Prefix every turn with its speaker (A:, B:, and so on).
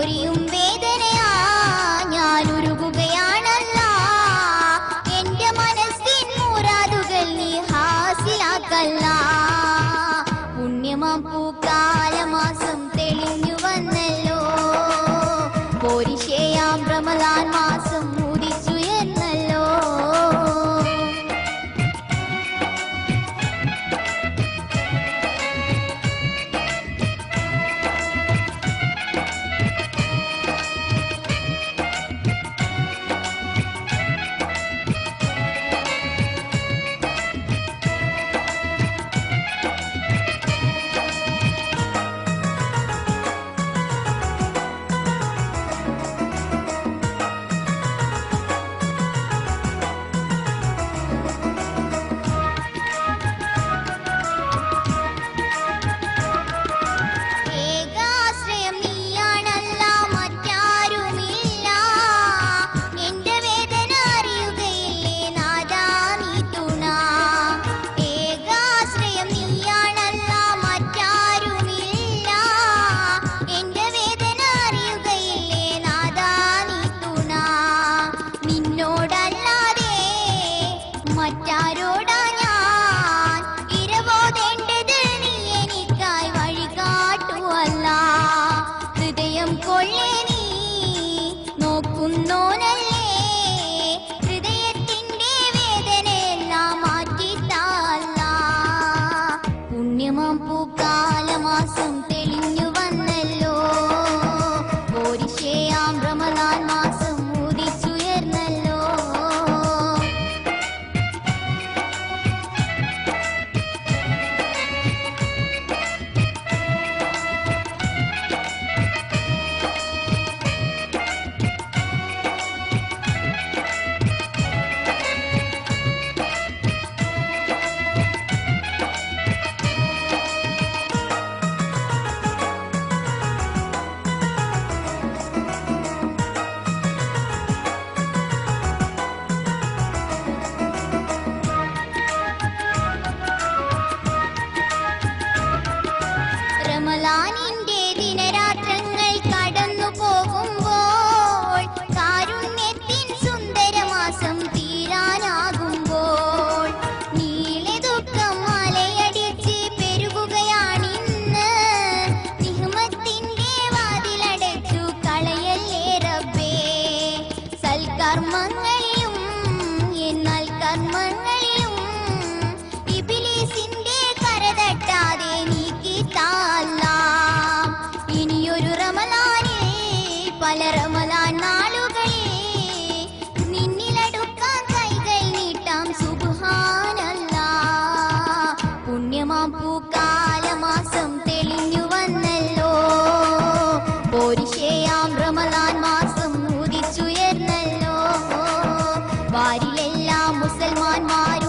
A: പൊരിയും വേദനയാ ഞാൻ ഉരുകുകയാണല്ല. എന്റെ മനസ്സിൻ മുറാദുകൾ നീ ഹാസിലാക്കല്ല. പുണ്യമാം പൂക്കാലമാസം തെളിഞ്ഞു വന്നല്ലോ. പോരിശയാം റമളാൻ മാസം ഉദിച്ചുയർന്നല്ലോ. മറ്റാരോടാ ഞാൻ ഇരവോതേണ്ടത്? നീ എനിക്കായി വഴി കാട്ടുവല്ല. ഹൃദയം കൊള്ളേ നീ നോക്കുന്നോനല്ലേ. ഹൃദയത്തിന്റെ വേദനയെല്ലാം മാറ്റിത്താല്ല. പുണ്യമാം പൂക്കാലമാസം തെളിഞ്ഞു വന്നല്ലോ. പോരിശയാം റമളാൻ മാസം ഉദിച്ചുയർന്നല്ലോ. റമളാനിന്റെ ദിനരാത്രങ്ങൾ കടന്നു പോകുമ്പോൾ, കാരുണ്യത്തിൻ സുന്ദരമാസം തീരാനാകുമ്പോൾ, നീളെ ദുഃഖം മലയടിച്ച് പെരുകുകയാണിന്ന്. നിഹ്മത്തിന്റെ വാതിലടച്ചു കളയല്ലേ റബ്ബേ. സൽക്കർമ്മങ്ങളിലും എന്നാൽ കർമ്മങ്ങളിലും ഇബ്ലീസിന്റെ കരതട്ടാതെ നീക്കിത്താല്ല. ഇനിയൊരു റമളാനിൽ പല റമളാൻ നാളുകളിൽ നിന്നിലടുക്കാൻ കൈകൾ നീട്ടാം സുബ്ഹാനല്ലാഹ്. പുണ്യമാം പൂക്കാലമാസം തെളിഞ്ഞു വന്നല്ലോ. പോരിശയാം റമളാൻ മാസം ഉദിച്ചുയർന്നല്ലോ. വാരിലെല്ലാം മുസൽമാന്മാർ